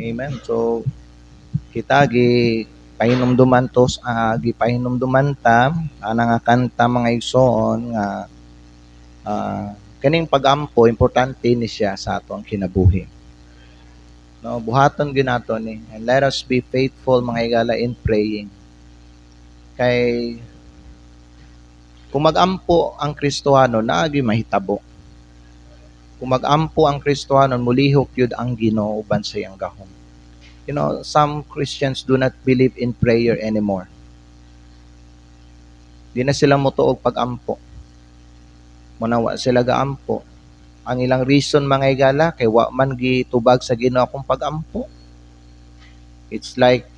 Amen. So kita pahinumduman tos gipahinumduman ta ana nga kanta mga igsoon nga kaning pagampo importante ni siya sa atong kinabuhi. No, buhaton ginato ni. And let us be faithful mga higala in praying. Kay kung magampo ang Kristohano, naagi mahitabo. Kung magampo ang Kristohano, mulihok yun ang Ginoo uban sa iyang gahom. You know, some Christians do not believe in prayer anymore. Di na sila motuog pag-ampo. Munawa sila gaampo. Ang ilang reason mga higala, kay wa man gitubag sa Ginoo akong pag-ampo. It's like,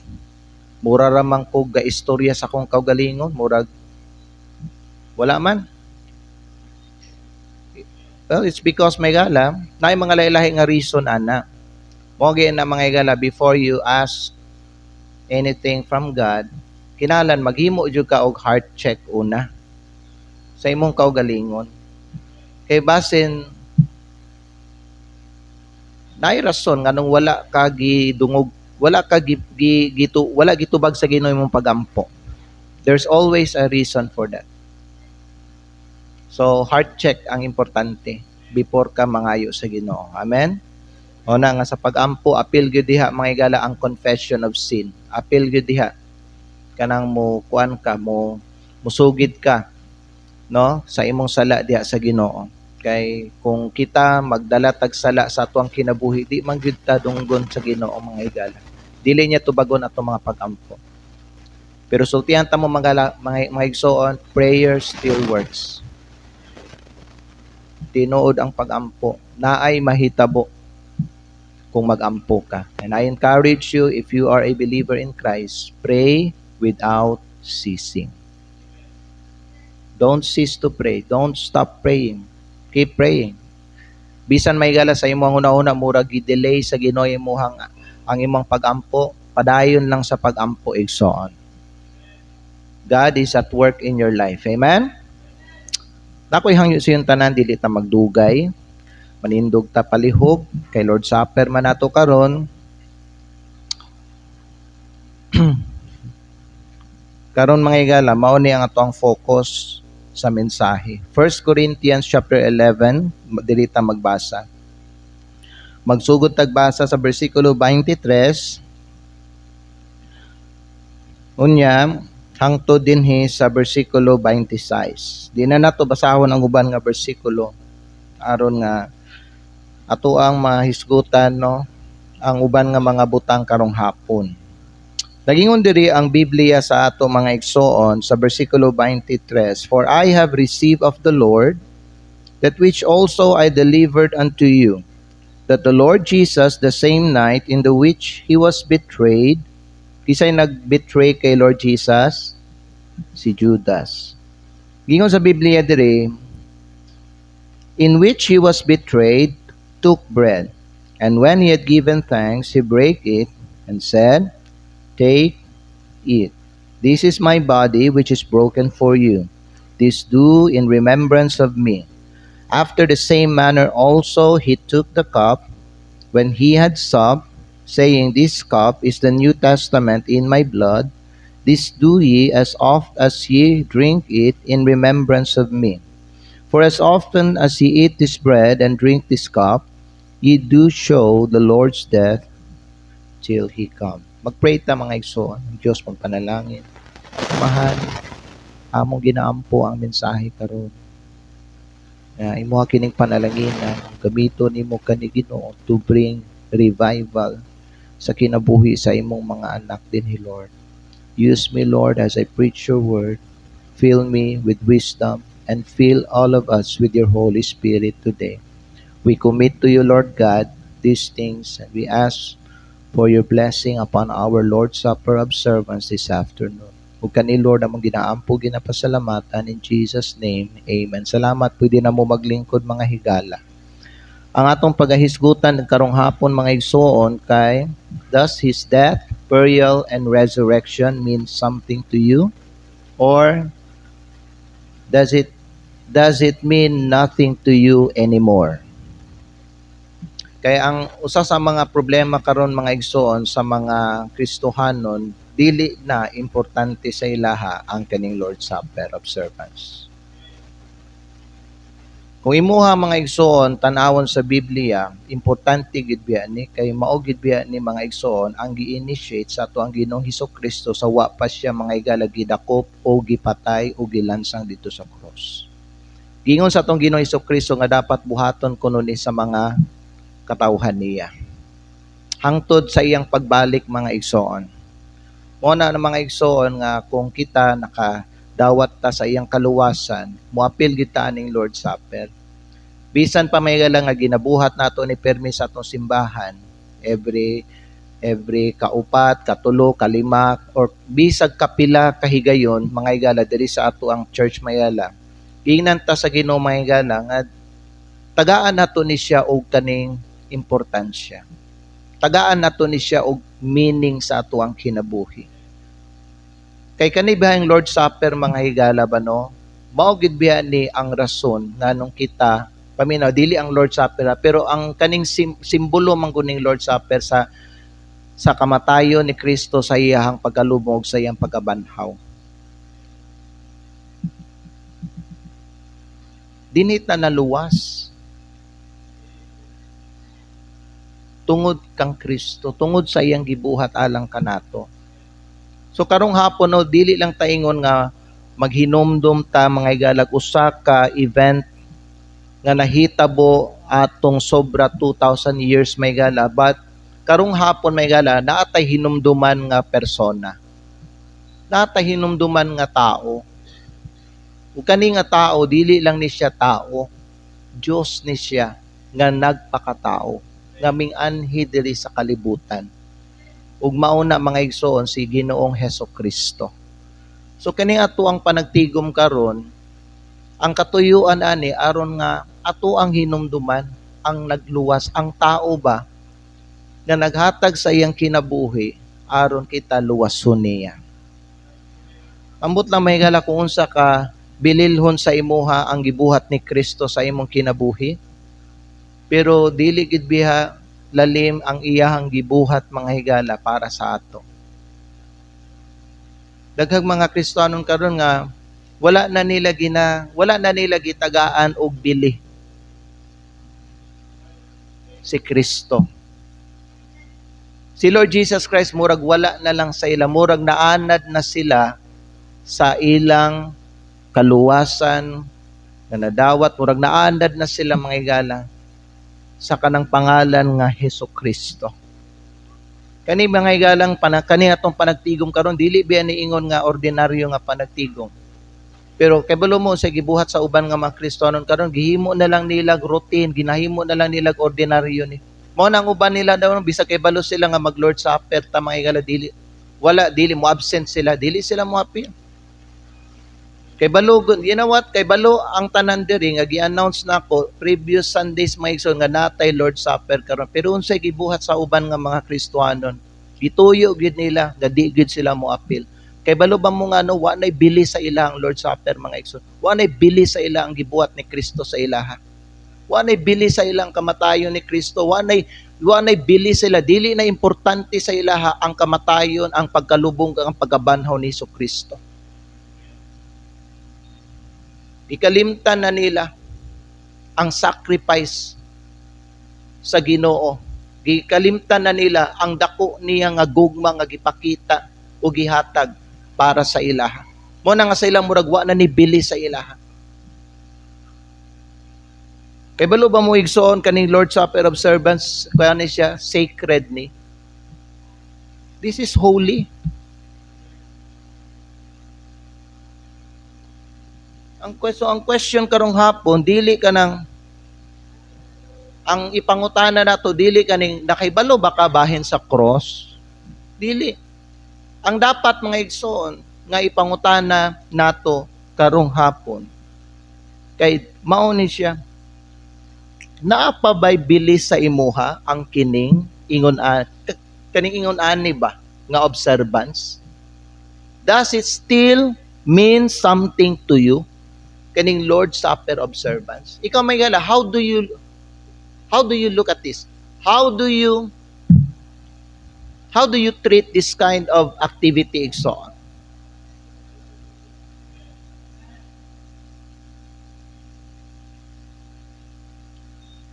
mura ramang ko ga-istorya sa akong kaugalingon, murag wala man. Well, it's because may gala, na mga lahi-lahi nga reason ana. Mogi na mga igala, before you ask anything from God, kinalan maghimo jud ka og heart check una sa imong kaugalingon. Kay basin naay rason nganong wala ka gidungog, wala ka wala gitubag sa Ginoo imong pagampo. There's always a reason for that. So, heart check ang importante before ka mangayo sa Ginoo. Amen? O na nga sa pagampo, apil gyud diha mga igala ang confession of sin. Apil gyud diha kanang mo kuan ka, mo musugid ka no sa imong sala diha sa Ginoo. Kay kung kita magdala tag sala sa atuang kinabuhi, di man gyud ta dunggon sa Ginoo mga igala. Dili niya tubagon ato mga pagampo. Pero sultihan ta mo mga igsoon, prayer still works. Tinuod ang pagampo, naay mahitabo kung magampo ka. And I encourage you, if you are a believer in Christ, pray without ceasing. Don't cease to pray. Don't stop praying. Keep praying. Bisan may gala sa imong una-una, murag i-delay sa Ginoo imong ang imong pagampo, padayon lang sa pagampo igsoon. God is at work in your life. Amen? Nakoy hangyo sa yung tanan, dili ta magdugay, manindog ta palihog, kay Lord Supper man nato karon. Karon mga igala, mao ni ang atong focus sa mensahe. 1 Corinthians chapter 11, dili ta magbasa. Magsugod tagbasa sa bersikulo 23. Unya, hangtod dinhi sa bersikulo 26. Di na nato basahon ang uban nga bersikulo aron nga ato ang mahisgutan no ang uban nga mga butang karong hapon. Nagingon diri ang Biblia sa ato mga igsoon sa bersikulo 23, "For I have received of the Lord that which also I delivered unto you, that the Lord Jesus, the same night in the which he was betrayed," kisay nag-betray kay Lord Jesus? Si Judas. Gingon sa Biblia diri, "In which he was betrayed, took bread, and when he had given thanks, he brake it, and said, Take, eat. This is my body which is broken for you. This do in remembrance of me. After the same manner also he took the cup when he had supped, saying, This cup is the New Testament in my blood. This do ye as oft as ye drink it in remembrance of me. For as often as ye eat this bread and drink this cup, ye do show the Lord's death till he come." Mag-pray ta mga igsoon. Ang Diyos magpanalangin. Mahal, among ginaampo ang mensahe karon. Imo kining panalangin gamiton nimo kani Ginoo to bring revival sa kinabuhi sa imong mga anak dinhi, Lord. Use me, Lord, as I preach your word. Fill me with wisdom and fill all of us with your Holy Spirit today. We commit to you, Lord God, these things, and we ask for your blessing upon our Lord's Supper observance this afternoon. Ug kani Lord among ginaampo ginapasalamatan in Jesus name. Amen. Salamat, pwede na mo maglingkod mga higala. Ang atong pagahisgutan karong hapon mga igsoon kay, does his death, burial, and resurrection mean something to you? Or does it mean nothing to you anymore? Kaya ang usa sa mga problema karon mga igsoon sa mga Kristohanon, dili na importante sa ilaha ang kaning Lord's Supper observance. Kung imuha mga igsoon tan-awon sa Biblia, importante gid biya ni kay mao gid biya ni mga igsoon ang gi-initiate sa ato ang Ginoong Hesukristo sa wa pa siya mga igala gidakop o gipatay o gilansang dito sa cross. Gingon sa atong Ginoong Hesukristo nga dapat buhaton kuno ni sa mga katawhan niya. Hangtod sa iyang pagbalik mga igsoon. Mo na mga igsoon nga kung kita nakadawat ta sa iyang kaluwasan, muapil kita aning Lord's Supper. Bisan pa may nga ginabuhat nato ni permi sa atong simbahan every kaupat, katulo, kalima or bisag kapila kahigayon mga igala diri sa ato ang church mayala. Ginan ta sa Ginoo mga igala nga tagaan nato ni siya og kaning importansya. Tagaan nato ni siya og meaning sa ato ang kinabuhi. Kay kani bihang Lord's Supper mga higala ba no? Mao gid biya ni ang rason nganong kita paminaw dili ang Lord's Supper pero ang kaning simbolo man kuning Lord's Supper sa kamatayon ni Kristo sa iyang pagkalubog sa iyang pagkabanhaw. Dinit na naluwas tungod kang Kristo, tungod sa iyang gibuhat alang kanato. So karong hapon no, dili lang taingon nga maghinomdom ta mga igalag usa ka event nga nahitabo atong sobra 2,000 years may gala, but karong hapon may gala naatay hinumduman nga persona. Naatay hinumduman nga tao. Ug kani nga tao dili lang ni siya tao, Dios ni siya nga nagpakatao, nga ming-anhi diri sa kalibutan. Ug mauna mga igsoon si Ginoong Hesukristo. So kani ato ang panagtigom karon, ang katuyuan ani aron nga ato ang hinumduman, ang nagluwas, ang tao ba nga naghatag sa iyang kinabuhi aron kita luwason niya. Ambot lang may gala kung unsa ka bililhon sa imuha ang gibuhat ni Kristo sa imong kinabuhi. Pero dili gid biha lalim ang iyahang gibuhat mga higala para sa ato. Daghang mga Kristiyanon karon nga wala na nila gitagaan og bili si Kristo. Si Lord Jesus Christ murag wala na lang sa ila, murag naanad na sila sa ilang kaluwasan nga nadawat, murag naanad na sila mga higala sa kanang pangalan nga Hesukristo. Kani mga igalang kani atong panagtigom karon dili biya niingon nga ordinaryo nga panagtigom. Pero kabalo mo sa gibuhat sa uban nga mga Kristiyanon karon gihimo na lang nila routine, ginahimo na lang nila ordinaryo ni. Mao nang uban nila daw bisag kay balo sila nga mag Lord's Supper ta mga igala dili mo absent sila, dili sila mo appear. Kay balo, you know what? Kay balo ang tanan diri nga gi-announce nako previous Sundays mga igsoon nga natay Lord's Supper karon. Pero unsay gibuhat sa uban nga mga Kristiyanon? Gituyo gid nila nga di gid sila mo appeal. Kay balo ba mo nga no, wa nay bili sa ila ang Lord's Supper mga igsoon. Wa nay bili sa ila ang gibuhat ni Kristo sa ilaha. Wa nay bili sa ilang kamatayon ni Kristo. Wa nay bili sila, dili na importante sa ilaha ang kamatayon, ang pagkalubong, ang pagkabanhaw ni Kristo. Ikalimtan na nila ang sacrifice sa Ginoo. Gikalimtan na nila ang dako niya nga gugma nga gipakita o gihatag para sa ilaha. Mo na nga sa ilang murag wa na ni bili sa ilaha. Kay balo ba mo igsoon kaning Lord's Supper observance kaya ni siya sacred ni? This is holy. Ang question karong hapon, dili ka nang ang ipangutana nato dili kaning nakaibalo ba ka bahin sa cross? Dili. Ang dapat mga igsoon nga ipangutana nato karong hapon kay mao ni siya naa pa ba'y bilis sa imuha ang kaning ingon ani ba nga observance? Does it still mean something to you? Kaning Lord's Supper observance. Ikaw may gala, how do you look at this? How do you treat this kind of activity, igsoon?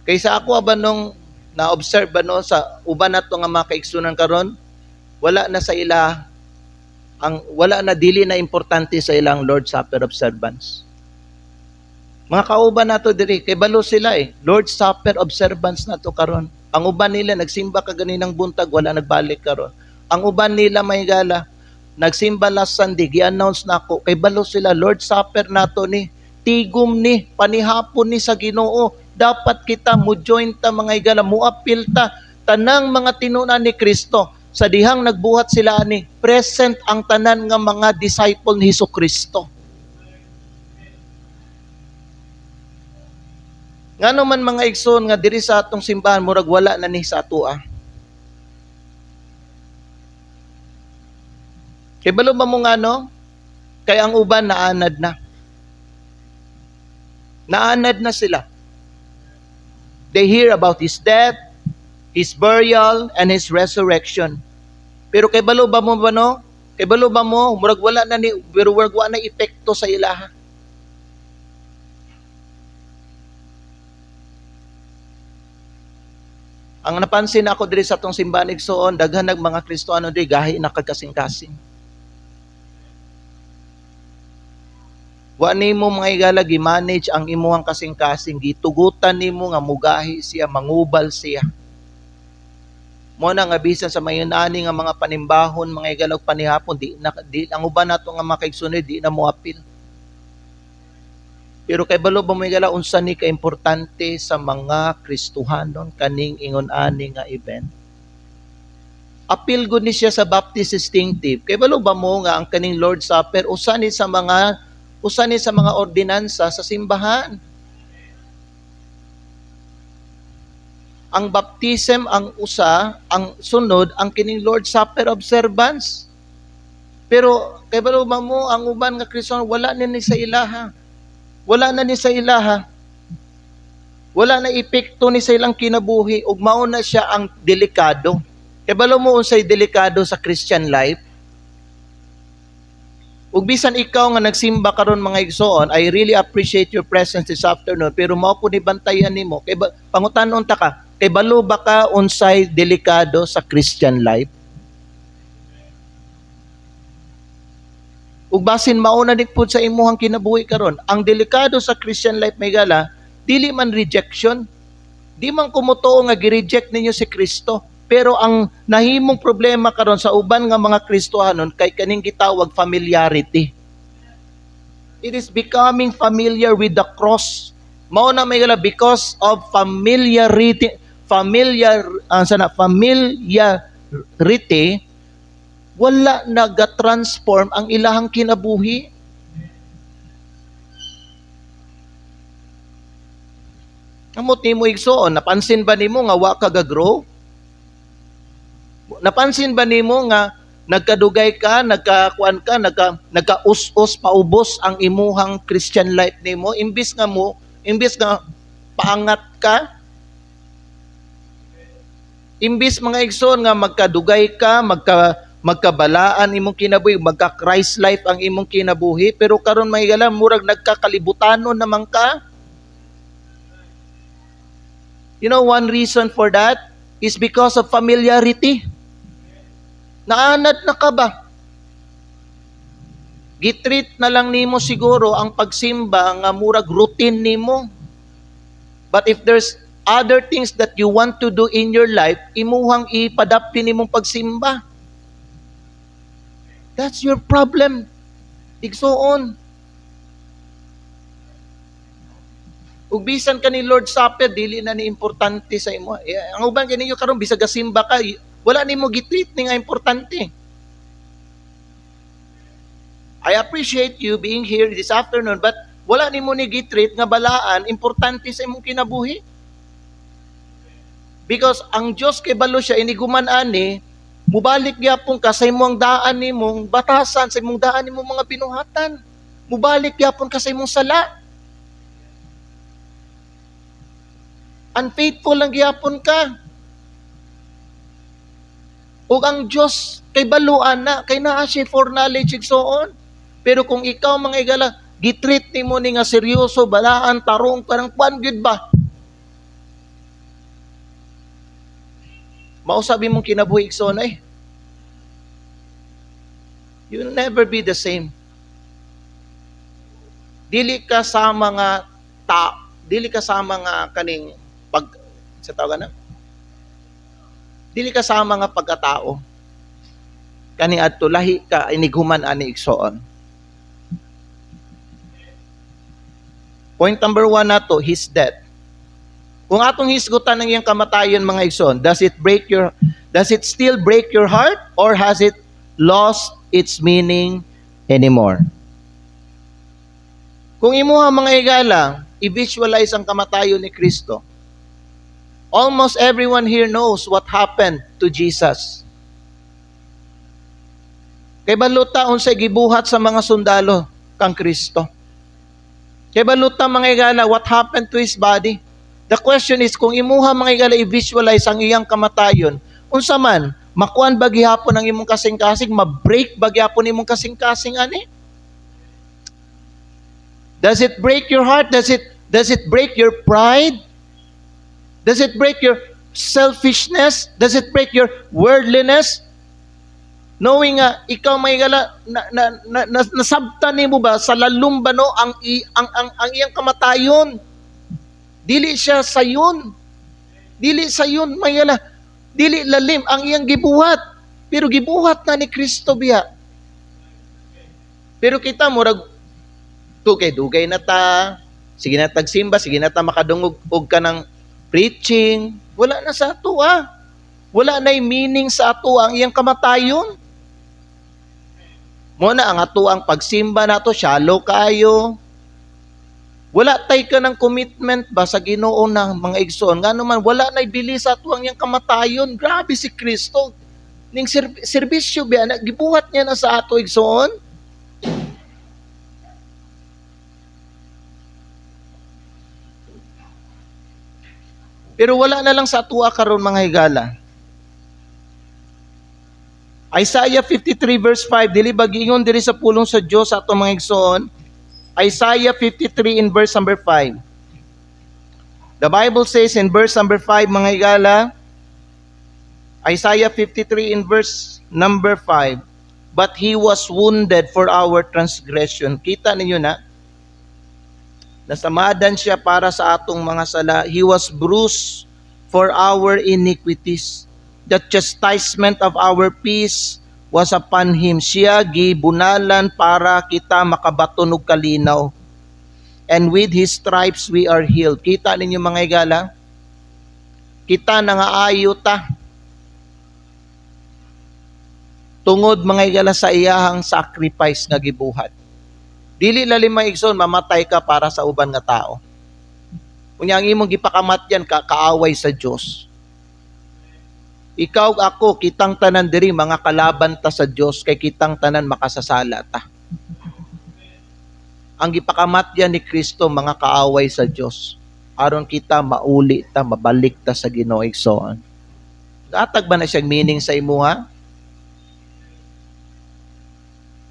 Kaysa ako ba nung na-observe ba no sa uban nato nga mga kaigsunan karon, wala na sa ila wala na dili na importante sa ilang Lord's Supper observance. Mga kauban nato diri kay balo sila Lord's Supper observance nato karon. Ang uban nila nagsimba kaganinang buntag wala nagbalik karon. Ang uban nila may gala nagsimba last Sunday gi-announce nako kay balo sila Lord's Supper nato ni tigom ni panihapon ni sa Ginoo. Dapat kita mo join ta mga igala mo apil ta tanang mga tinunan ni Kristo sa dihang nagbuhat sila ani present ang tanan nga mga disciple ni Hesukristo. Ngano man mga igsoon nga diri sa atong simbahan murag wala na ni sa atoa. Kay balo ba mo ngano? Kay ang uban naanad na. Naanad na sila. They hear about His death, His burial, and His resurrection. Pero kay balo ba mo ba no? Kay balo ba mo, murag wala na ni, pero murag wala na epekto sa ilaha. Ang napansin ako diri sa atong simbahan igsoon, daghan nag mga Kristiyano diri gahi na kagkasing-kasing. Wa nimo mga igala gi-manage ang imuhang kasing-kasing, gitugutan nimo nga mugahi siya, mangubal siya. Mo na nga bisan sa mayunani nga mga panimbahon, mga igala og panihapon, di ang uban nato nga mga kaigsunod di na mo apil. Pero kay balo ba mo igala unsa ni ka importante sa mga Kristohanon kaning ingon-ani nga event? Apil gud ni siya sa Baptist distinctive. Kay balo ba mo nga ang kaning Lord's Supper usa ni sa mga ordinansa sa simbahan. Ang baptism ang usa, ang sunod ang kining Lord's Supper observance. Pero kay balo ba mo ang uban nga Kristiyano wala ni sa ilaha. Wala na ni sa ilaha. Wala na epekto ni sa ilang kinabuhi ug mao na siya ang delikado. Kay balo mo unsay delikado sa Christian life? Ug bisan ikaw nga nagsimba karon mga igsoon, I really appreciate your presence this afternoon, pero mao po ni bantayan nimo kay pangutanon ta ka, kay balo ba ka unsay delikado sa Christian life? Ug basin mauna din pud sa imuhang kinabuhi karon, ang delikado sa Christian life may gala, dili man rejection, di man kumutuo nga gi-reject ninyo si Kristo. Pero ang nahimong problema karon sa uban nga mga Kristohanon kay kaning gitawag familiarity. It is becoming familiar with the cross. Mao na may gala because of familiarity, wala naga-transform ang ilahang kinabuhi. Amot nimo igsoon, napansin ba nimo nga wa ka ga-grow? Napansin ba nimo nga nagkadugay ka, nagkakuan ka, nagkaus-us, paubos ang imuhang Christian life nimo imbis nga paangat ka? Imbis mga igsoon nga magkadugay ka, magkabalaan imong kinabuhi, magka-Christ life ang imong kinabuhi, pero karon may gala murag nagkakalibutanon naman ka. You know, one reason for that is because of familiarity. Naanad na ka ba? Gitreat na lang nimo siguro ang pagsimba nga murag routine nimo. But if there's other things that you want to do in your life, imuhang ipadapti nimong pagsimba. That's your problem. Igsoon. Ug bisan ka ni Lord's Supper, dili na ni importante sa imo. Ang uban kaninyo karon bisag gasimba ka, wala nimo gitreat ni nga importante. I appreciate you being here this afternoon, but wala nimo ni gitreat nga balaan importante sa imong kinabuhi. Because ang Dios kay balo siya iniguman ani, mubalik gyapon ka sa imong daan nimong batasan, sa imong daan nimong mga binuhatan. Mubalik gyapon ka sa imong sala. Unfaithful lang gyapon ka. ug ang Dios kay baluan na, kay naa siya foreknowledge igsoon. Pero kung ikaw mga higala, gitreat nimo ni nga seryoso, balaan, tarong, parang kuan gyud ba? Mao sabi mong kinabuhi igsoon ay, you will never be the same. Dili ka sa mga dili ka sa mga kaning sa tawag na, dili ka sa mga pagkatao. Kani adto lahi ka inighuman ani igsoon. Point number 1 nato, his death. Kung atong hisgutan ng iyang kamatayon mga igsoon, does it still break your heart or has it lost its meaning anymore? Kung imuha mga higala, i-visualize ang kamatayon ni Kristo. Almost everyone here knows what happened to Jesus. Kay baluta unsay gibuhat sa mga sundalo kang Kristo. Kay baluta mga higala, what happened to his body? The question is, kung imuha mga higala i-visualize ang iyang kamatayon, unsa man, makuan ba gihapon ang imong kasing-kasing, ma-break ba gihapon imong kasing-kasing ani? Does it break your heart? Does it break your pride? Does it break your selfishness? Does it break your worldliness? Knowing nga ikaw may gala nasabtan nimo ba sa lalong bano ang iyang kamatayon? Dili siya sayon. Dili sayon may gala. Dili lalim ang iyang gibuhat. Pero gibuhat na ni Kristo biya. Pero kita murag dugay na ta, sige na tagsimba, sige na ta makadungog ka ng preaching, wala na sa ato Wala na'y meaning sa ato ang iyang kamatayon. Muna ang ato ang pagsimba nato, shallow kayo. Wala tay ka ng commitment ba sa Ginoo na mga igsoon. Nga naman, wala na'y bili sa ato ang iyang kamatayon. Grabe si Kristo. Ning serbisyo biya, gibuhat niya na sa ato igsoon. Pero wala na lang sa atua karon mga higala. Isaiah 53 verse 5, dili ba giingon diri sa pulong sa Dios sa atong mga igsoon? Isaiah 53 in verse number 5. The Bible says in verse number 5 mga higala, Isaiah 53 in verse number 5, but he was wounded for our transgression. Kita ninyo na? Nasamadan siya para sa atong mga sala. He was bruised for our iniquities. The chastisement of our peace was upon him. Siya gibunalan para kita makabaton og kalinaw. And with his stripes we are healed. Kita ninyo mga higala? Kita nangaayo ta. Tungod mga higala sa iyahang sacrifice nga gibuhat. Dili lalim mga igsoon, mamatay ka para sa uban nga tao. Kunya ang imong gipakamatyan kaaway sa Dios. Ikaw ako, kitang tanan diri mga kalaban ta sa Dios, kay kitang tanan makasasala ta. Ang gipakamatyan ni Kristo mga kaaway sa Dios. Aron kita mauli ta, mabalik ta sa Ginoo igsoon. Gatag ba na siyang meaning sa imuha?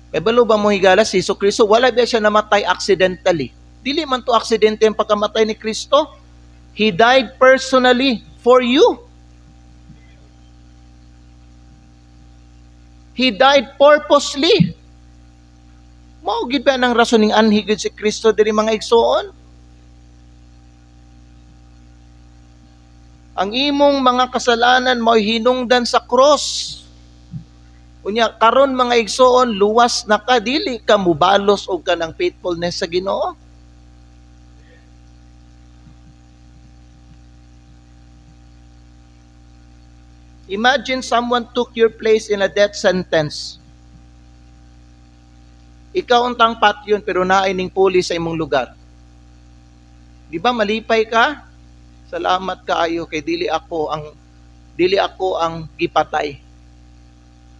May balo ba mo higala si Hesus Kristo? Wala ba siya namatay accidentally? Dili man to aksidente ang pagkamatay ni Kristo. He died personally for you. He died purposely. Mao gid ba nang rason ning anhi gid si Kristo diri mga igsoon? Ang imong mga kasalanan mao'y hinungdan sa cross. Unya karon mga igsoon, luwas na ka, dili ka mubalos og kanang faithfulness sa Ginoo. Imagine someone took your place in a death sentence. Ikaw untang patyon pero naay ning pulis sa imong lugar. Di ba malipay ka? Salamat kaayo kay dili ako ang gipatay.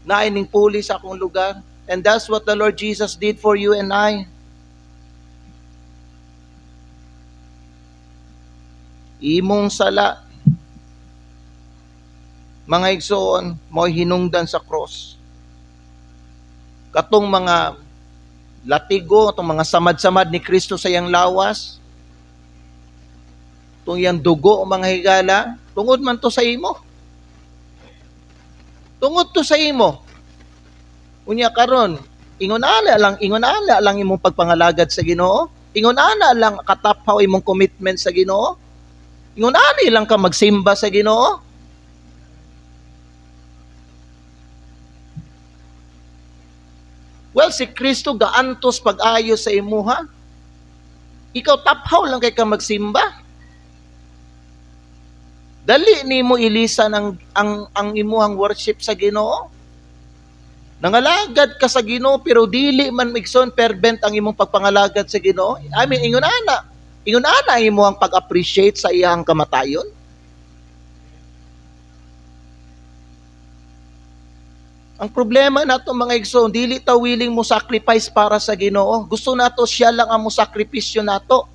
Naay ning pulis sa akong lugar. And that's what the Lord Jesus did for you and I. Imong sala mga igsoon, mo hinungdan sa cross. Katong mga latigo, itong mga samad-samad ni Kristo sa iyang lawas, itong iyang dugo, mga higala, tungod man to sa imo. Tungod to sa imo. Unya karon, ingon ana lang imong pagpangalagad sa Ginoo. Ingon ana lang kataphaw imong commitment sa Ginoo. Ingon ana lang ka magsimba sa Ginoo. Well, si Kristo gaantos pag-ayo sa imuha. Ikaw taphaw lang kay ka magsimba. Dali nimo ilisan ang imuhang worship sa Ginoo. Nangalagad ka sa Ginoo pero dili man migson fervent ang imong pagpangalagad sa Ginoo. I mean, ingon ana imuhang pag-appreciate sa iyang kamatayon. Ang problema nato mga igsoon, dili ta willing mo sacrifice para sa Ginoo. Gusto nato siya lang ang mo sakripisyo nato.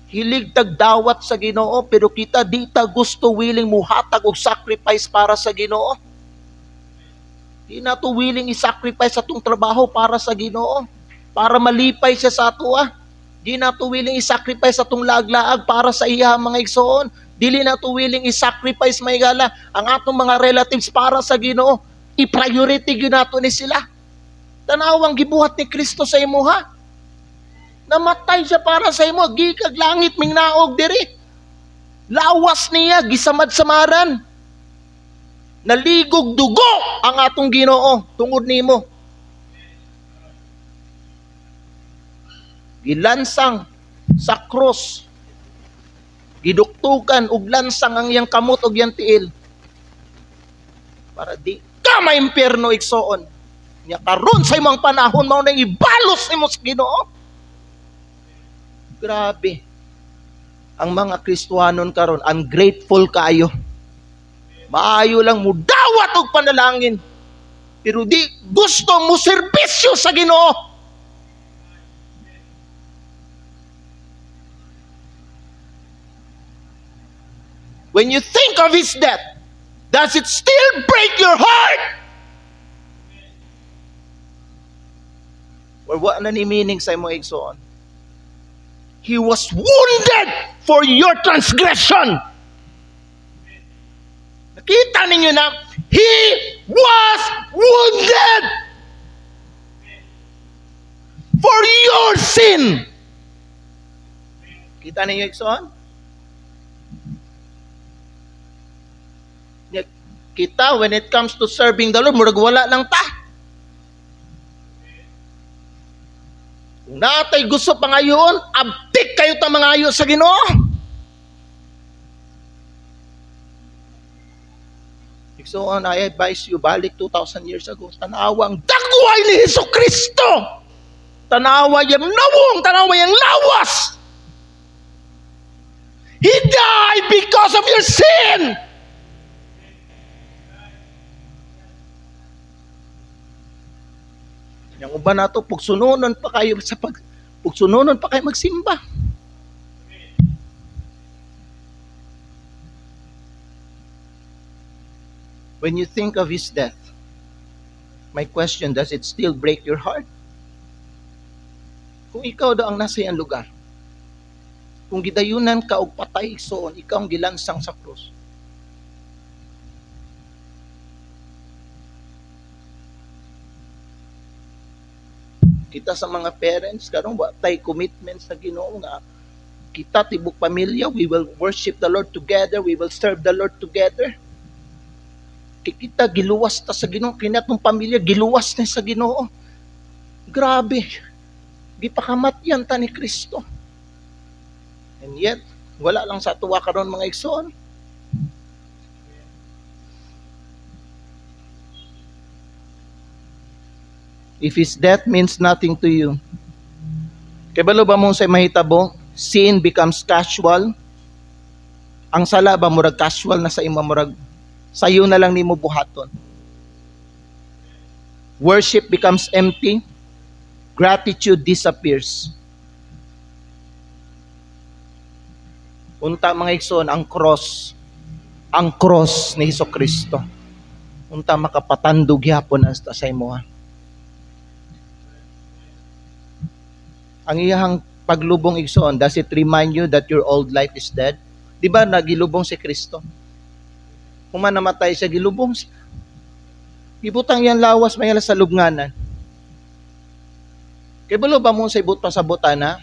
Hilig tagdawat sa Ginoo pero kita di ta gusto willing mo hatag og sacrifice para sa Ginoo. Di nato willing i-sacrifice atong trabaho para sa Ginoo, para malipay siya sa ato. Di nato willing i-sacrifice atong laag-laag para sa iya mga igsoon. Dili nato willing i-sacrifice may gala ang atong mga relatives para sa Ginoo. I-priority gyud nato ni sila. Tanawang gibuhat ni Kristo sa imuha. Namatay siya para sa imo, gikag langit ming naog diri. Lawas niya gisamad-samaran. Naligog dugo ang atong Ginoo tungod nimo. Gilansang sa cross. Giduktukan ug lansang ang iyang kamot ug iyang tiil. Para di ka maimpierno igsoon. Nya karon sa imong panahon mao nang ibalos nimo sa Ginoo. Grabe. Ang mga Kristiyanon karon ungrateful kaayo. Maayo lang mo dawat og panalangin. Pero di gusto mo serbisyo sa Ginoo. When you think of His death, does it still break your heart? Or what na ni meaning sa imong igsoon? He was wounded for your transgression. Nakita ninyo na, He was wounded for your sin. Kita ninyo igsoon? Kita, when it comes to serving the Lord, murag wala lang ta. Kung natay gusto pangayoon, abtik kayo ta mangayo sa Ginoo. So, I advise you, balik 2,000 years ago, tanawa ang dagway ni Jesucristo. Tanawa yung nawong, tanawa yung lawas. He died because of your sin. Yang uban nato pugsunonon pa kayo pugsunonon pa kayo magsimba. When you think of His death, my question, does it still break your heart? Kung ikaw daw ang nasa iyang lugar, kung gidayunan ka og patay igsoon, ikaw ang gilansang sa krus, kita sa mga parents karon wa tay commitment sa Ginoo nga kita tibok pamilya, we will worship the Lord together, we will serve the Lord together. Kita giluwas ta sa Ginoo, kinatong pamilya giluwas na sa Ginoo. Grabe. Gipakamatyan ta ni Kristo. And yet, wala lang sa tuwa karon mga igsoon. If His death means nothing to you, kabalo ba mong sa mahitabo, sin becomes casual? Ang sala ba murag casual na sa imo, murag sayo na lang nimo buhaton. Worship becomes empty. Gratitude disappears. Unta mga igsoon, ang cross ang cross ni Hesukristo. Unta makapatandog gyapon asta sa imo. Ang iyang paglubong igsoon, does it remind you that your old life is dead? Di ba nagilubong si Kristo? Kung man namatay siya, gilubong siya. Ibutang yan lawas mayala sa lubnganan. Kaya balo ba mo sa ibut pasabutan na?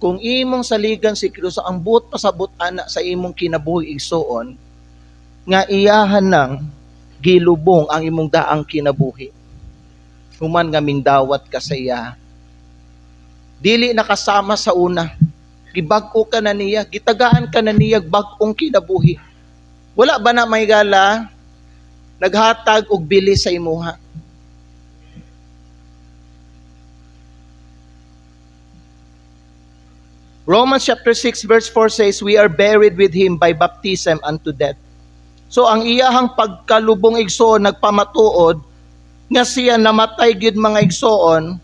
Kung imong saligan si Kristo, ang buot pasabutan na sa imong kinabuhi igsoon, nga iyahan ng gilubong ang imong daang kinabuhi. Human nga mingdawat ka sa iya. Dili nakasama sa una. Gibag-o ka na niya, gitagaan ka na niya, bag-ong kinabuhi. Wala ba na may gala, naghatag og bilis sa imuha? Romans chapter 6 verse 4 says, we are buried with Him by baptism unto death. So ang iyahang pagkalubong igsoon, nagpamatuod, nga siya namatay gid mga igsoon,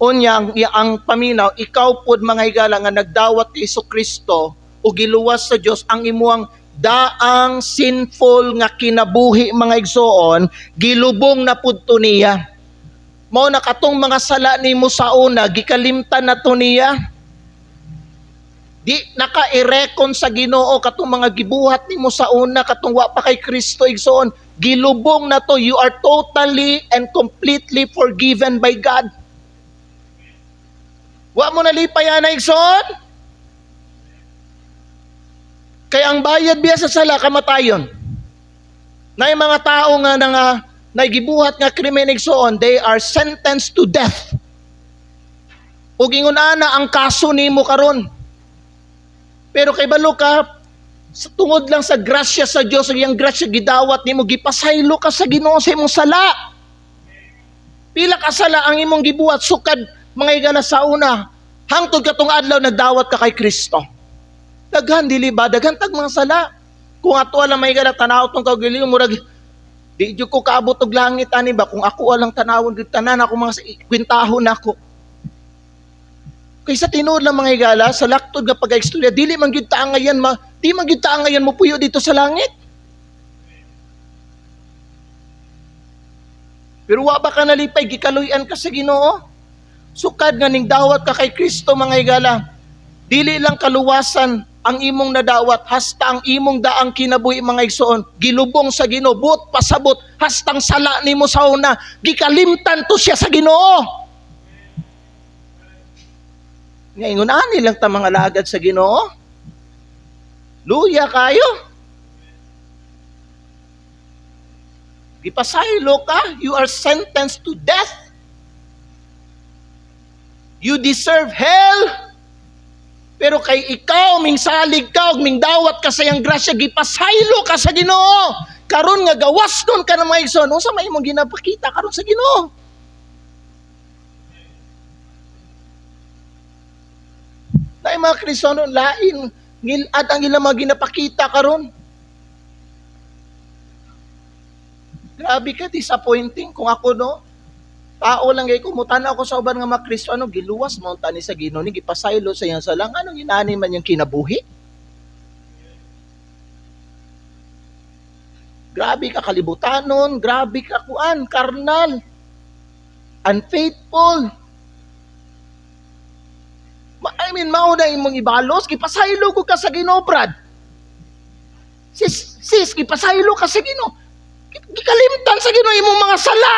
unya ang paminaw, ikaw pod mga higala nga nagdawat kay Hesukristo o giluwas sa Dios ang imuang daang sinful nga kinabuhi mga igsoon, gilubong na pudto niya. Mao na katong mga sala nimo sa una, gikalimtan na to niya. Di naka-irekon sa Ginoo katong mga gibuhat nimo sa una, katong wa pa kay Kristo igsoon, gilubong na to. You are totally and completely forgiven by God. Wa mo nalipayan na igsoon. Kaya ang bayad biya sa sala, kamatayon. Na yung mga tao nga nagibuhat nga krimen igsoon, they are sentenced to death. Ug ingon ana ang kaso nimo karon. Pero kay balo ka, sa tungod lang sa grasya sa Dios, ang grasya gidawat nimo, gipasaylo ka sa Ginoo sa imong sala. Pila ka sala ang imong gibuhat sukad mga igala sa una, hangtod katong adlaw nagdawat ka kay Kristo. Daghan dili ba, daghan tag mga sala. Kung ato lang may igala tanaw tong kagaling murag di jud ko kaabot og langit ani ba, kung ako lang tanawon gid tanan ako mga kwintahon nako. Kay sa tinuod lang mga higala, sa laktod nga pag-istorya, dili man gyud ta ngayon di man gyud ta ngayon mo puyo dito sa langit. Pero wa ba ka nalipay, gikaluyan ka sa Ginoo? Sukad nga ning dawat ka kay Kristo mga higala. Dili lang kaluwasan ang imong nadawat, hasta ang imong daang kinabuhi mga igsoon, gilubong sa Ginoo, buot pasabot, hastang sala nimo sa una, gikalimtan to siya sa Ginoo. Ngayon, ani lang ta mga lagad sa Ginoo. Luya kayo. Gipasaylo ka, you are sentenced to death. You deserve hell. Pero kay ikaw, ming salig ka, ming dawat ka sa iyang grasya, gipasaylo ka sa Ginoo. Karon nga gawas nun ka na mga igsoon, unsa may imong ginapakita karon sa Ginoo? Na mga Kristiyano lain ngilad ang ilang mga ginapakita karon. Grabe ka, disappointing kung ako no. Tao lang gay kumutan ako sa uban nga mga Kristiyano, giluwas mo tani sa Ginoo ni gipasaylo sa iyang salang, anong inani man yang kinabuhi? Grabe ka kalibutanon, grabe ka kuan, karnal, unfaithful. Mauna imong ibalos, gipasaylo ko ka sa Ginoo, Brad. Sis, gipasaylo ka sa Ginoo. Gikalimtan sa Ginoo imong mga sala.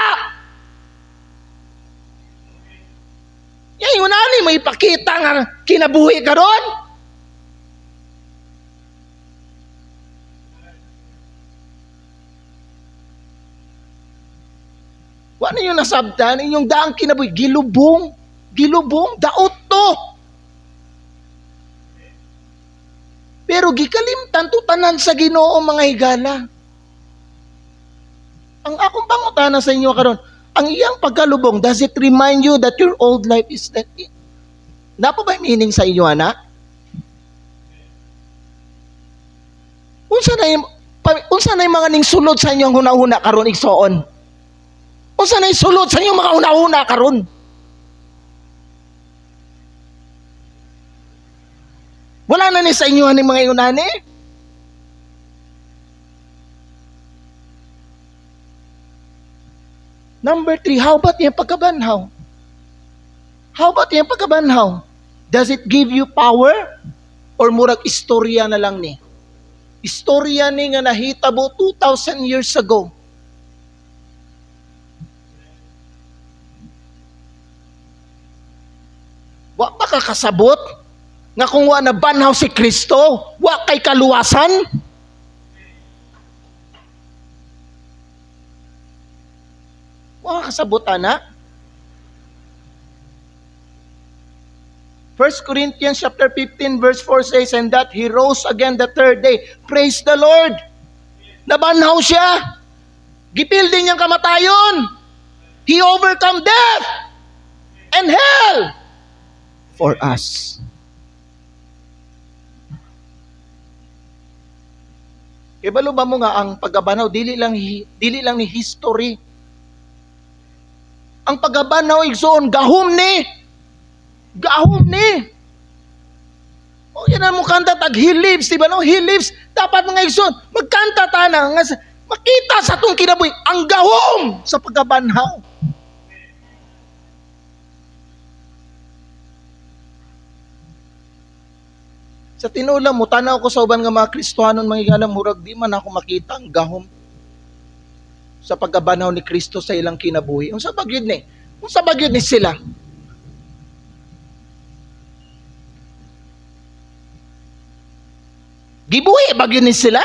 Yan yung nani mo ipakita nga kinabuhi ka ron. Wala yung nasabtan, inyong daang kinabuhi, gilubong, daot to. Pero gikalimtan to tanan sa Ginoo mga higala. Ang akong pangutana sa inyo karon, ang iyang pagkalubong, does it remind you that your old life is dead? Napa ba meaning sa inyo, anak? Unsa na yung mga ning sulod sa inyong hunahuna karon igsoon? Unsa na yung sulod sa inyong mga hunahuna karon? Wala na ni sa inyo ni mga yunani? Number 3, how about yung pagkabanhaw? How about yung pagkabanhaw? Does it give you power? Or murag istorya na lang ni? Istorya ni nga nahitabo 2,000 years ago. Wa pa ka kasabot nga kung wa na banhaw si Kristo, wa kay kaluwasan? Wa kasabot ana? 1 Corinthians chapter 15 verse 4 says, and that He rose again the third day. Praise the Lord! Nabanhaw siya. Gipil din niyang kamatayon. He overcome death and hell for us. Ibalo ba mo nga ang pagabanaw dili lang ni history. Ang pagabanaw igsoon gahom ni. O yan ang mukanta tag He lives, diba no? He lives. Dapat mga igsoon, magkanta tana nga makita sa atong kinabuhi ang gahom sa pagabanhaw. Sa tinulang mo, tanaw ko sa uban nga mga Kristohanon, mga igalang murag, di man ako makita ang gahom sa pagkabanaw ni Kristo sa ilang kinabuhi. Kung sa bagyod ni sila. Gibuhi bagyod ni sila.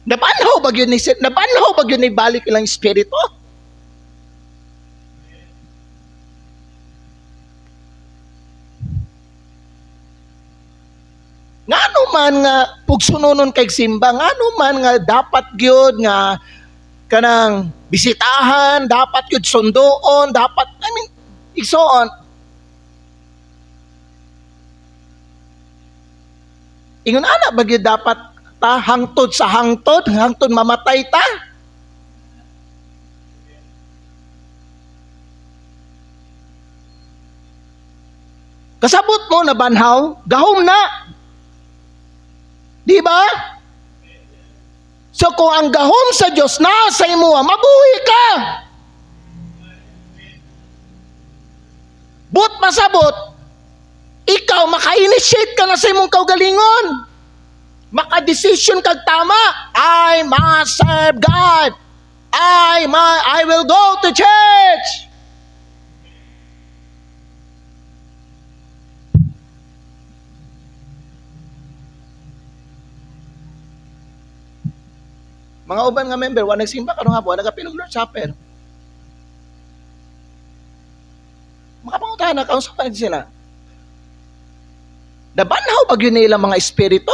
Nabanhaw bagyod ni sila. Nabanhaw bagyod ni balik ilang espiritu. Ngano man nga pugsunonon kay simba, ngano man nga dapat gyud nga kanang bisitahan, dapat gyud sundoon, dapat igsoon. Ingon ana ba gyud dapat ta hangtod sa hangtod mamatay ta? Kasabot mo na banhaw, gahom na. Di ba? So kung ang gahom sa Diyos nasa imo, mabuhi ka. But masabot, ikaw maka-initiate ka na sa imong kaugalingon. Maka-decision kag tama. I must serve God. I will go to church. Mga uban nga member, wa nagsimba karon hapon, nagapinog Lord's Supper. Makapangutan na kaunsa pa sila. Nabanhaw pag yun nila mga espiritu.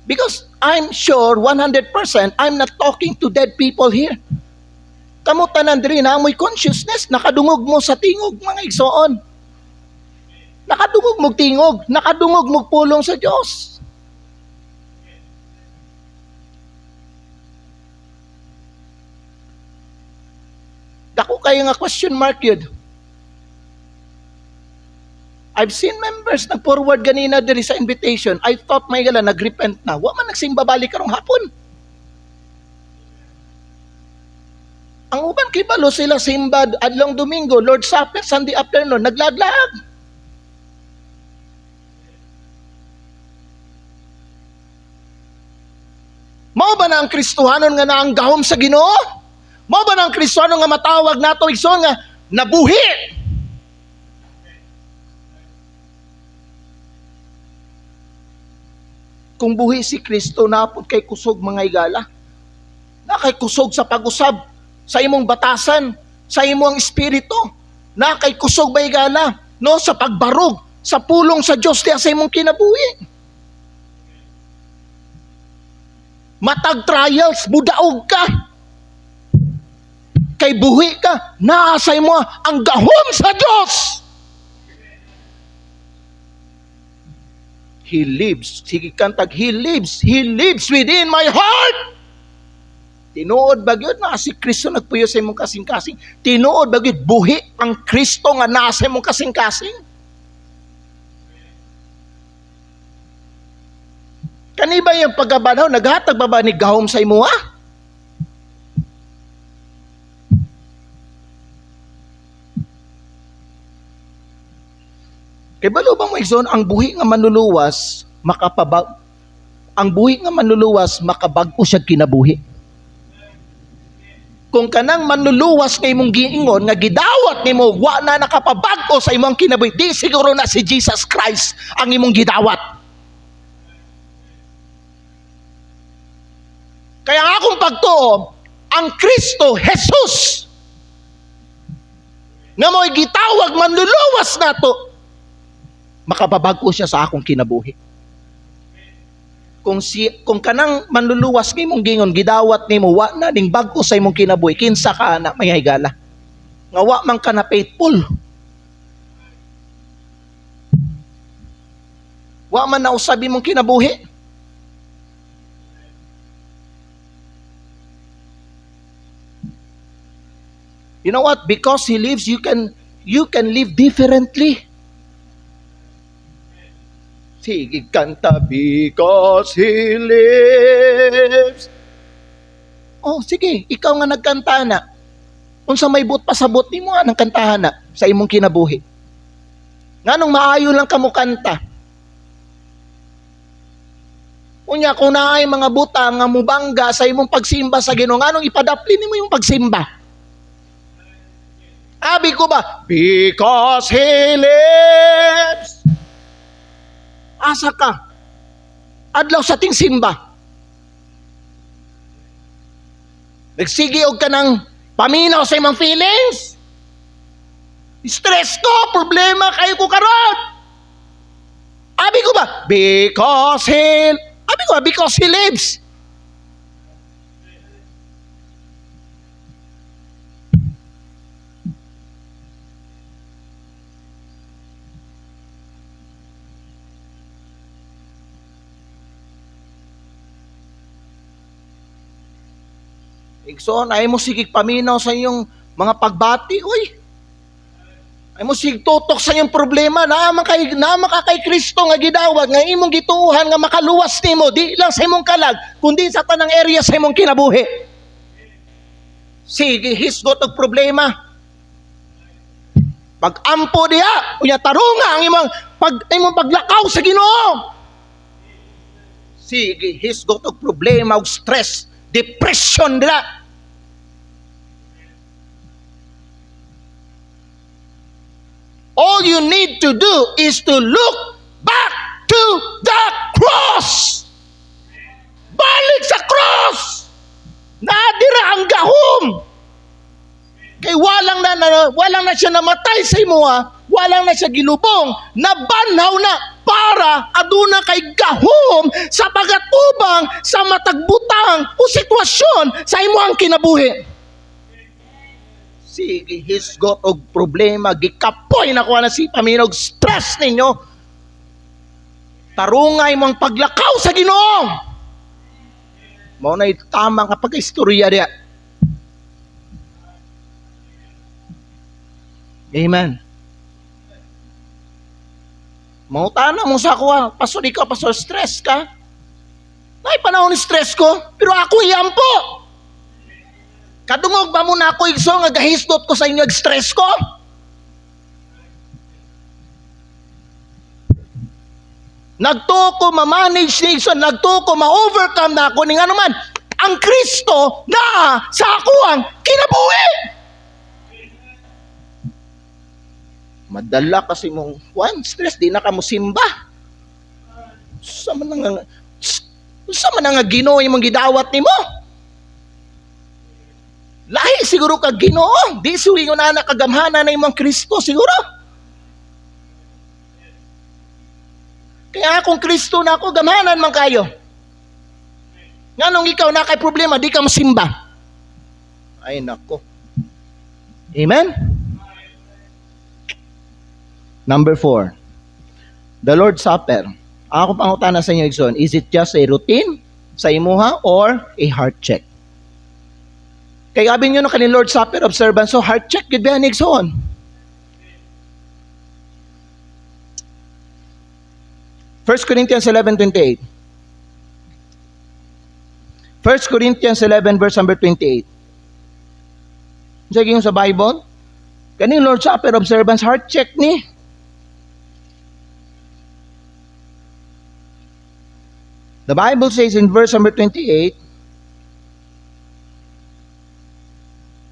Because I'm sure 100% I'm not talking to dead people here. Kamo tanan diri na amoy consciousness, nakadungog mo sa tingog mga igsoon. Nakadungog mo tingog, nakadungog mo pulong sa Dios. Dako kayo nga question mark yun. I've seen members nag-forward ganina diri sa invitation. I thought may gala nag-repent na. Wa man nagsimba balik karong hapon. Ang uban kay balo sila simba adlong Domingo, Lord Supper, Sunday afternoon, naglaglag. Mao ba na ang Kristohanon nga naang gahom sa Ginoo? Mao ba ng Kristiyano nga matawag nato igsoon nga nabuhi? Kung buhi si Kristo, napod kay kusog mga igala. Na kay kusog sa pag-usab, sa imong batasan, sa imong espiritu. Na kay kusog ba igala, no, sa pagbarog, sa pulong sa Dios diya sa imong kinabuhi. Matag trials, budaog ka. Kay buhi ka, naasay mo ang gahom sa Diyos. He lives. Sige kantag, He lives. He lives within my heart. Tinuod ba yun na si Kristo nagpuyo sa imong kasing-kasing? Tinuod ba yun, buhi ang Kristo nga nasa imong kasing-kasing? Kani ba yung pagkabanaw, naghatag ba ba ni gahom sa imo ha? Kay balo ba mo igsoon, ang buhi nga manluluwas, ang buhi nga manluluwas, makabag-o siya kinabuhi. Kung kanang manluluwas nga imong giingon, nga gidawat nimo, wa na nakapabag-o sa imong kinabuhi, di siguro na si Jesus Christ ang imong gidawat. Kaya ang akong pagtuo, ang Kristo Jesus, nga mo'y gitawag manluluwas nato, makapabag-o siya sa akong kinabuhi. Kung kanang manluluwas kay mong gingon, gidawat nimo, wa na ding bag-o sa imong kinabuhi, kinsa ka na may higala. Nga wa man ka na faithful. Wa man na usabi mong kinabuhi. You know what? Because He lives, you can live differently. Sige, kanta, because He lives. Oh, sige, ikaw nga nagkanta na. Unsa may but pasabot nimo nga ng kantahan na sa imong kinabuhi. Nganong maayo lang kamo kanta. Unya kung naay mga buta nga mubangga sa imong pagsimba sa Ginoo, nganong ipadapli nimo yung pagsimba? Abi ko ba? Because He lives. Asa ka? Adlaw sa ting simba. Nagsigi og ka ng paminaw sa imong feelings. Stress ko, problema kayo ko karon. Abi ko ba? Because He lives. Igsoon, ay mo sigig paminaw sa iyong mga pagbati, uy. Ay mo sig tutok sa iyong problema, naama ka kay Kristo nga gidawat, nga imong gituuhan nga makaluwas nimo, di lang sa imong kalag, kundi sa tanang area sa imong kinabuhi. Sige, hisgot og problema. Pag-ampo diha, unya tarunga ang imong paglakaw sa Ginoo. Sige, hisgot og problema og stress, depression dila. All you need to do is to look back to the cross. Balik sa cross. Nadira ang gahom. Kay walang na siya namatay sa imo, walang na siya gilubong, nabanhaw na para aduna kay gahom sa pagatubang sa matagbutang o sitwasyon sa imuhang kinabuhi. Sige, hisgot og problema, gikapoy na kuha na si paminog stress ninyo. Tarungay mong paglakaw sa Ginoo. Mao na tama nga pag-istorya diya. Amen. Mautana mo sa ako, pastor ikaw, pastor, stress ka? May panahon ni stress ko, pero ako iyampo. Kadungog ba muna ako igso nga gahisdot ko sa inyo stress ko? Nagtuko ma-manage ni igso, nagtuko ma-overcome na ako, ning ano man, ang Kristo na sa ako ang kinabuhi. Madala kasi mong stress, di na ka mo simba. Sama na nga Ginoo imong gidawat nimo. Lahi siguro ka Ginoo, di suwingon na kagamhanan na imong Kristo siguro. Kaya kung Kristo na ako, gamhanan man kayo. Nganong ikaw na kay problema, di ka masimba. Ay nako. Amen? Number 4, the Lord's Supper. Ako pangutana sa inyo, Igsoon, is it just a routine sa imuha or a heart check? Kaya gabi nyo no kanin Lord's Supper observance, so heart check, good ba, Igsoon? First Corinthians 11:28. 1 Corinthians 11 verse number 28. Sige yung sa Bible. Kaning Lord's Supper observance, heart check ni. The Bible says in verse number 28,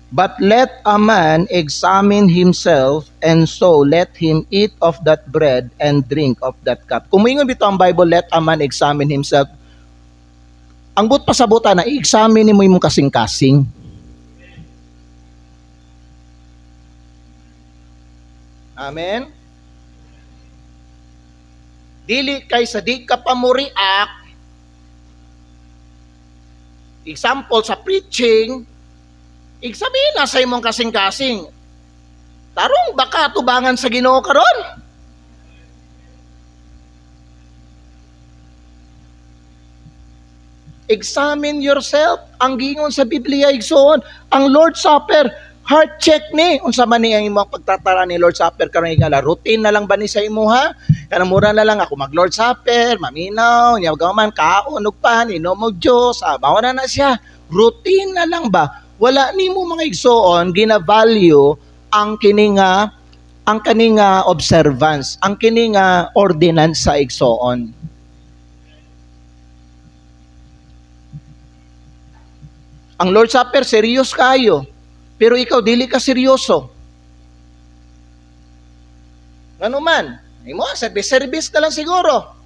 "But let a man examine himself, and so let him eat of that bread and drink of that cup." Kung moingon bitaw ang Bible, let a man examine himself, ang but pasabutan na i-examine mo imong kasing-kasing. Amen? Dili kay sa di ka pa mo react. Example sa preaching, igsabihin na sa imong kasing-kasing, tarong baka tubangan sa Ginoo karon. Examine yourself. Ang gingon sa Biblia igsoon, ang Lord's Supper, heart check ni. Unsa man ni ang imong pagtatara ni Lord's Supper karon igala, routine na lang ba ni sa imo ha? Kanang mura na lang ako mag Lord's Supper, maminaw, nya man kaon ug pan, inom og Dios, bawa na siya. Routine na lang ba? Wala nimo mga igsoon gina-value ang kininga observance, ang kininga ordinance sa igsoon. Ang Lord's Supper, serious kayo. Pero ikaw, dili ka seryoso. Ano man? Imo, service na lang siguro.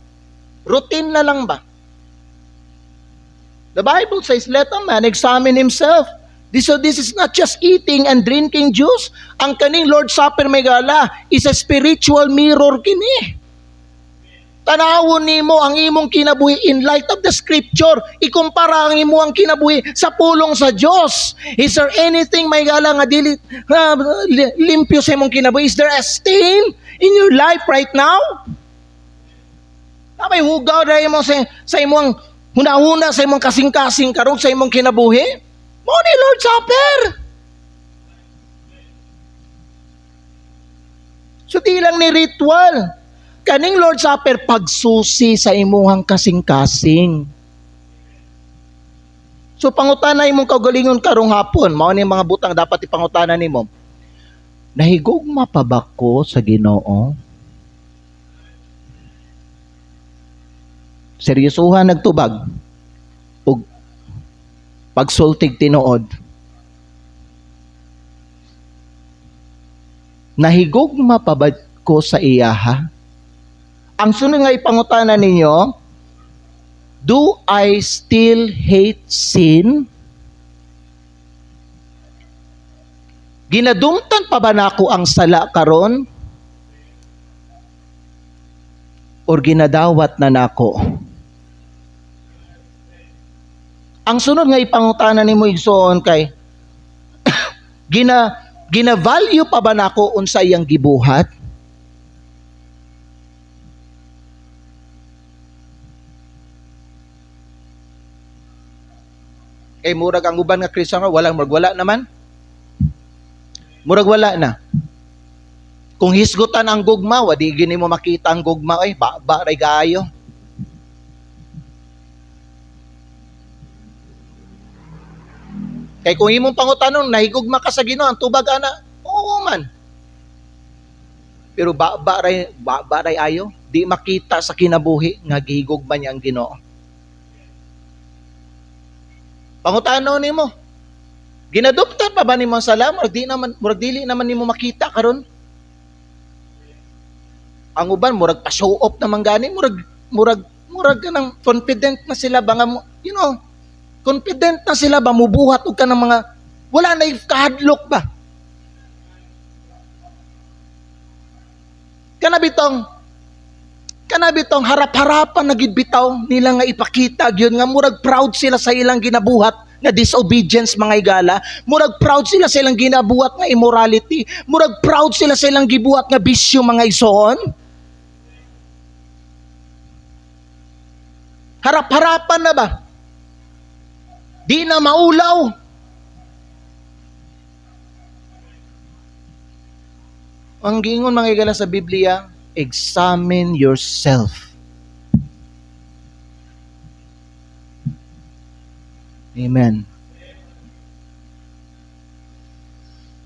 Routine na lang ba? The Bible says, let a man examine himself. So this is not just eating and drinking juice. Ang kaning Lord's Supper may gala is a spiritual mirror kini. Tanawon nimo ang imong kinabuhi in light of the scripture. Ikumpara ang imong kinabuhi sa pulong sa Dios. Is there anything may gala nga dili limpyo sa imong kinabuhi? Is there a stain in your life right now? May hugaw na imong sa imong hunahuna sa imong kasing-kasing karon sa imong kinabuhi? Mo ni Lord's Supper. So di lang ni ritual. Kaning Lord's Supper pagsusi sa imuhang kasing-kasing. So pangutana imong kaugalingon karong hapon, mao ni mga butang dapat ipangutana nimo. Nahigugma pa ba ko sa Ginoo? Seryosohan nagtubag ug pagsultig tinuod. Nahigugma pa ba ko sa iyaha? Ang sunod nga ipangutana ninyo, do I still hate sin? Ginadumtan pa ba nako ang sala karon? Or ginadawat na nako? Ang sunod nga ipangutana nimo igsoon kay gina-value pa ba nako unsa iyang gibuhat? Kay murag ang uban nga Kristiyan wala naman. Murag wala na. Kung hisgutan ang gugma, wadi gini mo makita ang gugma, ay ray gaayo. Kay kung imong pangutanon, nahigugma ka sa Ginoo, ang tubag ana, oo man. Pero ray ayo, di makita sa kinabuhi nga gihigugma niya ang Ginoo. Pangutano nimo, ginadopta pa ba nimo ang sala? Murag dili naman nimo makita karon. Ang uban murag pa-show off naman gani, murag kanang confident na sila ba nga, confident na sila ba mubuhat og kanang mga wala na kahadlok ba? Kanabitong harap-harapan na gidbitaw nila nga ipakita gyud nga murag proud sila sa ilang ginabuhat nga disobedience mga igala, murag proud sila sa ilang ginabuhat nga immorality, murag proud sila sa ilang gibuhat nga bisyo mga igsoon. Harap-harapan na ba? Di na maulaw. Ang gingon mga igala sa Biblia, examine yourself. Amen.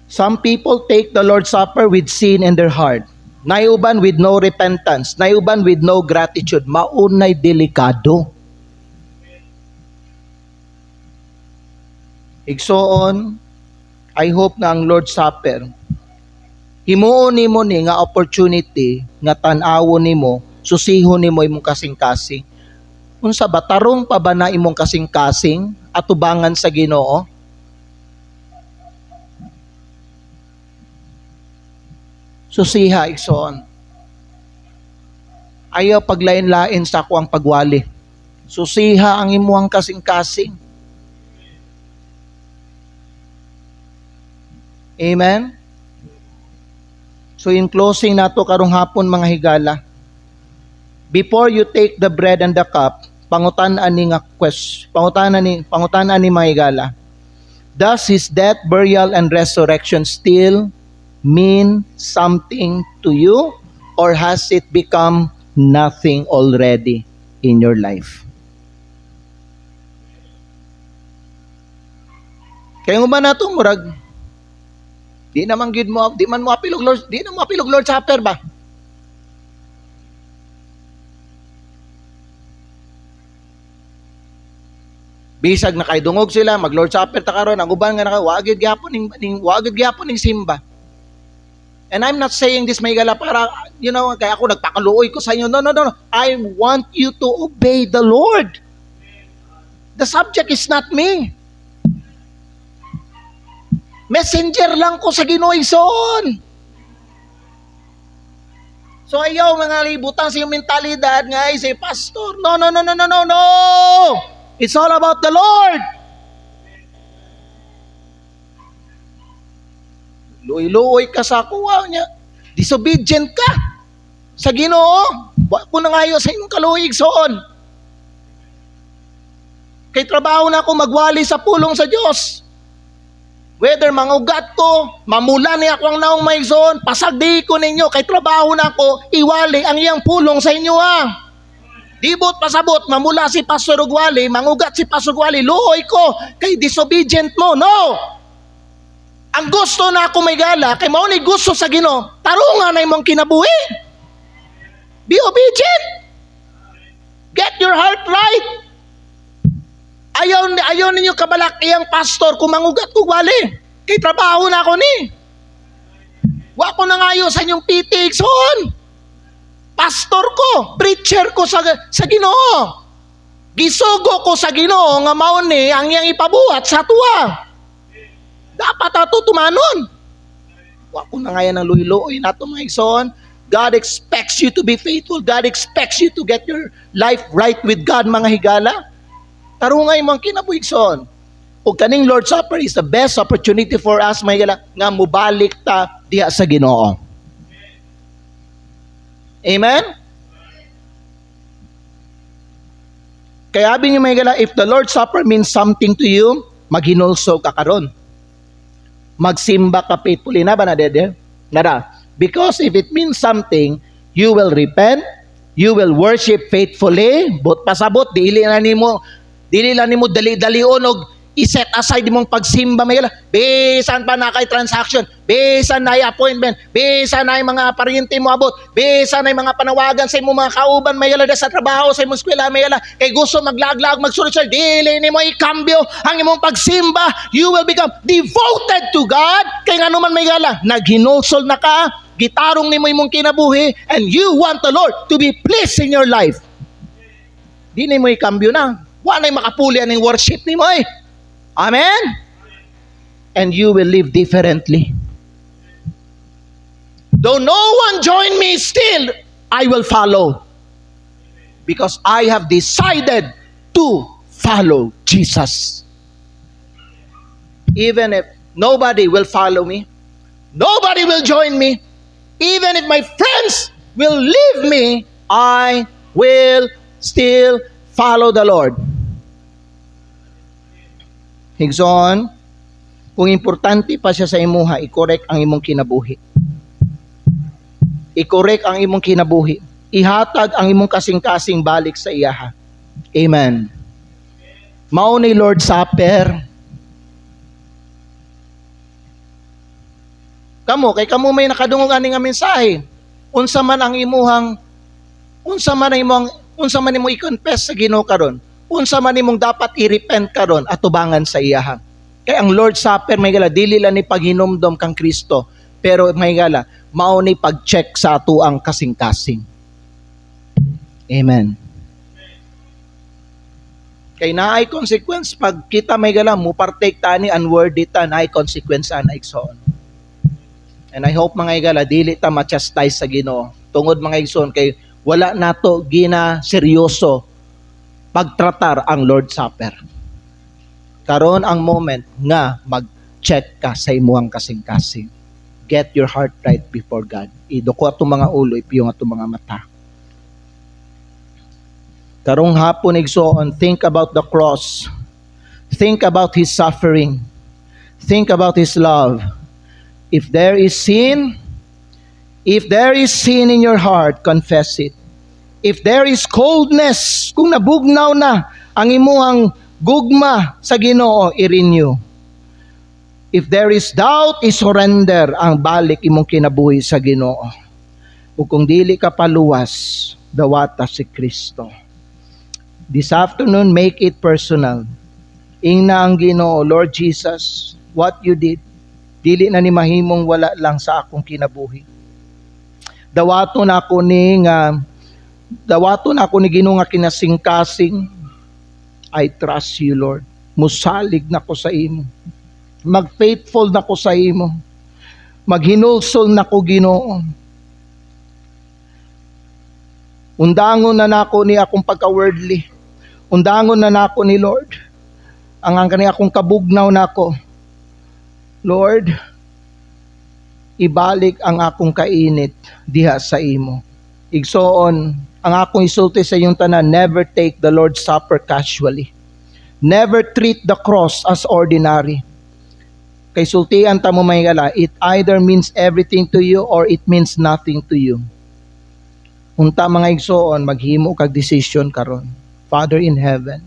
Some people take the Lord's Supper with sin in their heart. Nayuban with no repentance. Nayuban with no gratitude. Maunay delikado. Igsoon, I hope nga ang Lord's Supper himuon nimo ni nga opportunity nga tan-awon nimo, susihon nimo imong kasing-kasing. Unsa ba tarong pa ba na imong kasing-kasing atubangan sa Ginoo? Susiha igsoon. Ayaw paglain-lain sa ako ang pagwali. Susiha ang imuhang kasing-kasing. Amen? So in closing nato karong hapon mga higala, before you take the bread and the cup, pangutan-an ni nga pangutan-an ni mga higala, does his death, burial, and resurrection still mean something to you, or has it become nothing already in your life? Kaya nga ba nato murag di naman gid mo, di man mo apilog Lord, di na mo apilog Lord Supper ba? Bisag na kay dungog sila, mag Lord Supper ta karon, ang uban nga wagid gyapon ning simba. And I'm not saying this may gala para, kaya ako nagpakaluoy ko sa inyo. No. I want you to obey the Lord. The subject is not me. Messenger lang ko sa Ginoo igsoon. So ayaw mga libutan sa iyong mentalidad nga ay si pastor. No. It's all about the Lord. Luoy ka sa kuwa niya. Disobedient ka sa Ginoo. Wa ko na ngayo sa imong kaluoy igsoon. Kay trabaho na ako magwali sa pulong sa Dios. Whether mangugat ko, mamula ni ako ang naong maigsoon, pasagdi ko ninyo, kay trabaho na ako, iwali ang iyang pulong sa inyo Dibot pasabot, mamula si Pastor Ugwali, mangugat si Pastor Ugwali, luoy ko, kay disobedient mo, no! Ang gusto na ako may gala, kay mao ni gusto sa Ginoo, tarungan na imong kinabuhi. Be obedient. Get your heart right. Ayaw ninyo kabalak iyang pastor kung mangugat ko wali. Kay trabaho na ako ni. Wa ko na ngayo sa inyong pitig son. Pastor ko, preacher ko sa Ginoo. Gisugo ko sa Ginoo nga mao ni ang iyang ipabuhat sa tuwa. Dapat ato tumanon. Wa ko na ngayon ng luhi-luoy nato mga igsoon. God expects you to be faithful. God expects you to get your life right with God mga higala. Tarungay mong kinabuigson. O kaning Lord's Supper is the best opportunity for us may nga mubalik ta diha sa Ginoo. Amen? Kaya abi niyo may if the Lord's Supper means something to you, maghinulso ka karon. Magsimba ka faithfully na ba na dede? Nara. Because if it means something, you will repent, you will worship faithfully, but pasabot dili lang nimo dali-dalion og i-set aside mong pagsimba may bisan pa na kay transaction, bisan na appointment, bisan na mga paryente mo abot, bisan na mga panawagan sa imong mga kauban may sa trabaho sa imong eskwela may kay gusto maglaglag magsulod dili nimo ikambyo ang imong pagsimba. You will become devoted to God kay nganuman may naghinulsol na ka, gitarong nimo imong kinabuhi, and you want the Lord to be pleased in your life. Di nimo ikambyo na. Wala makapuli ang worship ni mo Amen? And you will live differently. Though no one join me, still I will follow. Because I have decided to follow Jesus. Even if nobody will follow me, nobody will join me, even if my friends will leave me, I will still follow the Lord. Higson, kung importante pa siya sa imuha, i-correct ang imong kinabuhi. I-correct ang imong kinabuhi. Ihatag ang imong kasing-kasing balik sa iyaha. Amen. Mao ni Lord Supper. Kamo may nakadungog ani nga mensahe. Unsa man imong i-confess sa Ginoo karon. Unsa man imong dapat i-repent karon at tubangan sa iyaha. Kaya ang Lord Supper, may gala, dili lang ni paghinomdom kang Kristo, pero may gala, mao ni pag-check sa ato ang kasing-kasing. Amen. Kay naay consequence, pag kita may gala, mo partake tani unworthy ta, naay consequence ana igsoon. And I hope mga igala, dili ta ma-chastise sa Ginoo. Tungod mga igsoon, kay wala nato gina seryoso pagtratar ang Lord Supper. Karon ang moment nga mag-check ka sa imuhang kasing-kasing. Get your heart right before God. Idoko ato mga ulo, ipiyong ato mga mata. Karong hapon igsoon, think about the cross. Think about His suffering. Think about His love. If there is sin in your heart, confess it. If there is coldness, kung nabugnaw na ang imuhang gugma sa Ginoo, i-renew. If there is doubt, i-surrender ang balik imong kinabuhi sa Ginoo. Ug kung dili ka paluwas, dawata si Kristo. This afternoon, make it personal. Ingna ang Ginoo, Lord Jesus, what you did, dili na ni mahimong wala lang sa akong kinabuhi. Dawaton ako ni Ginoo nga kinasing-kasing. I trust you, Lord. Musalig na ko sa imo. Mag-faithful na ko sa imo. Maghinulsol na ko, Ginoo. Undangon na nako ni akong pagka-worldly. Undangon na nako ni Lord. Ang kani akong kabugnaw nako. Lord, ibalik ang akong kainit diha sa imo. Igsoon, ang akong isulti sa iyong tanan, never take the Lord's Supper casually. Never treat the cross as ordinary. Kay sultian ta mo may gala, it either means everything to you or it means nothing to you. Unta mga igsoon, maghimo kag decision karon. Father in heaven,